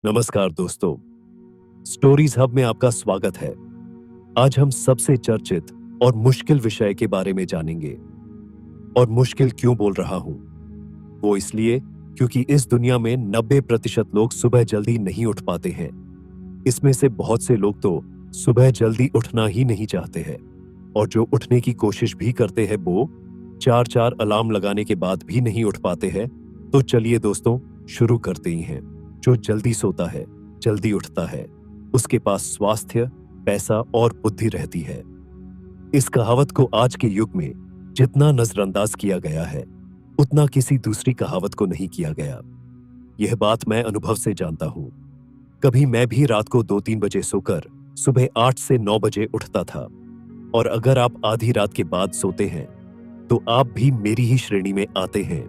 नमस्कार दोस्तों, stories hub में आपका स्वागत है। आज हम सबसे चर्चित और मुश्किल विषय के बारे में जानेंगे। और मुश्किल क्यों बोल रहा हूं? वो इसलिए क्योंकि इस दुनिया में 90% लोग सुबह जल्दी नहीं उठ पाते हैं। इसमें से बहुत से लोग तो सुबह जल्दी उठना ही नहीं चाहते हैं, और जो उठने की कोशिश भी करते हैं वो 4-4 अलार्म लगाने के बाद भी नहीं उठ पाते हैं। तो चलिए दोस्तों, शुरू करते ही हैं। जो जल्दी सोता है, जल्दी उठता है, उसके पास स्वास्थ्य, पैसा और बुद्धि रहती है। इस कहावत को आज के युग में जितना नजरअंदाज किया गया है, उतना किसी दूसरी कहावत को नहीं किया गया। यह बात मैं अनुभव से जानता हूं। कभी मैं भी रात को 2-3 बजे सोकर सुबह 8 से 9 बजे उठता था। और अगर आप आधी रात के बाद सोते हैं तो आप भी मेरी ही श्रेणी में आते हैं।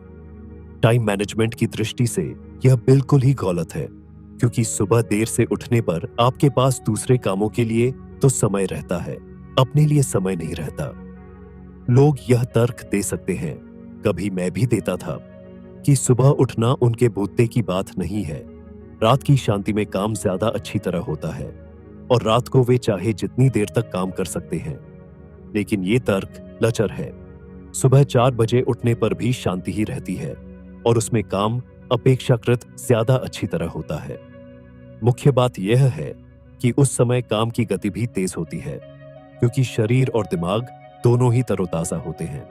टाइम मैनेजमेंट की दृष्टि से यह बिल्कुल ही गलत है, क्योंकि सुबह देर से उठने पर आपके पास दूसरे कामों के लिए तो समय रहता है, अपने लिए समय नहीं रहता। लोग यह तर्क दे सकते हैं, कभी मैं भी देता था, कि सुबह उठना उनके बूते की बात नहीं है। रात की शांति में काम ज्यादा अच्छी तरह होता है और रात को वे चाहे जितनी देर तक काम कर सकते हैं। लेकिन ये तर्क लचर है। सुबह 4 बजे उठने पर भी शांति ही रहती है और उसमें काम अपेक्षाकृत ज्यादा अच्छी तरह होता है। मुख्य बात यह है कि उस समय काम की गति भी तेज होती है, क्योंकि शरीर और दिमाग दोनों ही तरोताजा होते हैं।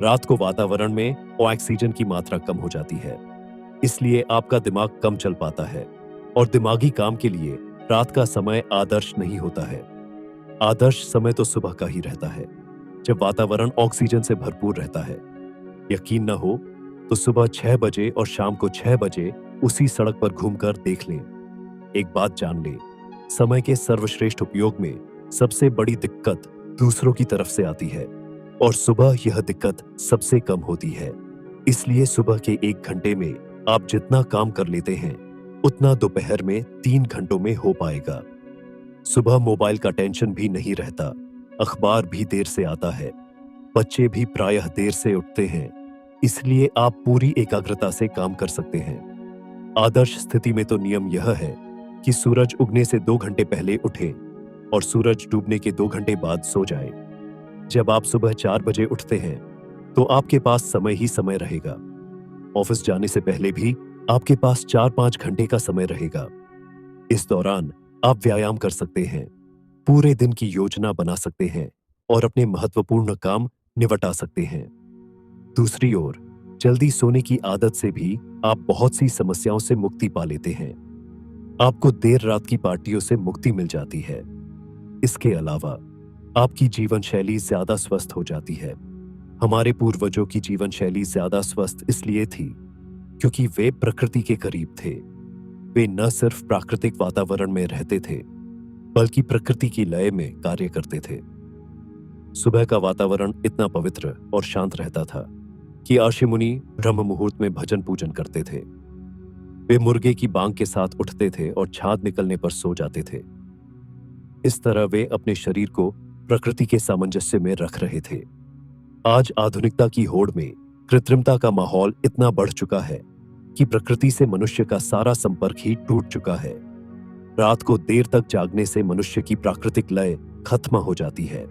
रात को वातावरण में ऑक्सीजन की मात्रा कम हो जाती है, इसलिए आपका दिमाग कम चल पाता है और दिमागी काम के लिए रात का समय आदर्श नहीं होता है। आदर्श समय तो सुबह का ही रहता है, जब वातावरण ऑक्सीजन से भरपूर रहता है। यकीन न हो तो सुबह 6 बजे और शाम को 6 बजे उसी सड़क पर घूमकर देख लें। एक बात जान लें, समय के सर्वश्रेष्ठ उपयोग में सबसे बड़ी दिक्कत दूसरों की तरफ से आती है, और सुबह यह दिक्कत सबसे कम होती है। इसलिए सुबह के 1 घंटे में आप जितना काम कर लेते हैं, उतना दोपहर में 3 घंटों में हो पाएगा। सुबह मोबाइल का टेंशन भी नहीं रहता, अखबार भी देर से आता है, बच्चे भी प्रायः देर से उठते हैं, इसलिए आप पूरी एकाग्रता से काम कर सकते हैं। आदर्श स्थिति में तो नियम यह है कि सूरज उगने से 2 घंटे पहले उठें और सूरज डूबने के 2 घंटे बाद सो जाएं। जब आप सुबह 4 बजे उठते हैं तो आपके पास समय ही समय रहेगा। ऑफिस जाने से पहले भी आपके पास 4-5 घंटे का समय रहेगा। इस दौरान आप व्यायाम कर सकते हैं, पूरे दिन की योजना बना सकते हैं और अपने महत्वपूर्ण काम निपटा सकते हैं। दूसरी ओर, जल्दी सोने की आदत से भी आप बहुत सी समस्याओं से मुक्ति पा लेते हैं। आपको देर रात की पार्टियों से मुक्ति मिल जाती है। इसके अलावा आपकी जीवन शैली ज्यादा स्वस्थ हो जाती है। हमारे पूर्वजों की जीवन शैली ज्यादा स्वस्थ इसलिए थी क्योंकि वे प्रकृति के करीब थे। वे न सिर्फ प्राकृतिक वातावरण में रहते थे, बल्कि प्रकृति की लय में कार्य करते थे। सुबह का वातावरण इतना पवित्र और शांत रहता था कि ऋषि मुनि ब्रह्म मुहूर्त में भजन पूजन करते थे। वे मुर्गे की बांग के साथ उठते थे और छाद निकलने पर सो जाते थे। इस तरह वे अपने शरीर को प्रकृति के सामंजस्य में रख रहे थे। आज आधुनिकता की होड़ में कृत्रिमता का माहौल इतना बढ़ चुका है कि प्रकृति से मनुष्य का सारा संपर्क ही टूट चुका है। रात को देर तक जागने से मनुष्य की प्राकृतिक लय खत्म हो जाती है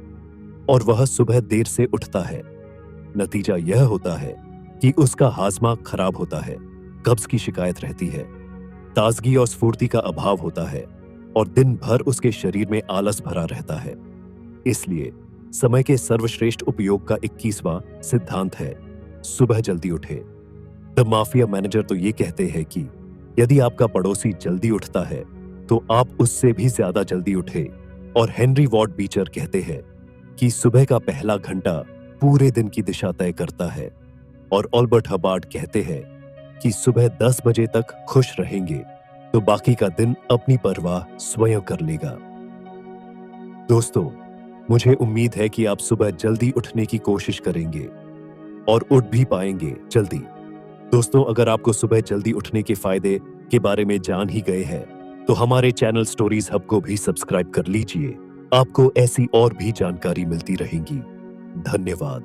और वह सुबह देर से उठता है। नतीजा यह होता है कि उसका हाजमा खराब होता है, कब्ज की शिकायत रहती है, ताजगी और स्फूर्ति का अभाव होता है और दिन भर उसके शरीर में आलस भरा रहता है। इसलिए समय के सर्वश्रेष्ठ उपयोग का 21वां सिद्धांत है, सुबह जल्दी उठे। द माफिया मैनेजर तो ये कहते हैं कि यदि आपका पड़ोसी जल्दी उठता है तो आप उससे भी ज्यादा जल्दी उठे। और हेनरी वॉर्ड बीचर कहते हैं कि सुबह का पहला घंटा पूरे दिन की दिशा तय करता है। और ऑल्बर्ट हबार्ड कहते हैं कि सुबह 10 बजे तक खुश रहेंगे तो बाकी का दिन अपनी परवाह स्वयं कर लेगा। दोस्तों, मुझे उम्मीद है कि आप सुबह जल्दी उठने की कोशिश करेंगे और उठ भी पाएंगे जल्दी। दोस्तों, अगर आपको सुबह जल्दी उठने के फायदे के बारे में जान ही गए हैं तो हमारे चैनल स्टोरीज हब को भी सब्सक्राइब कर लीजिए। आपको ऐसी और भी जानकारी मिलती रहेंगी। धन्यवाद।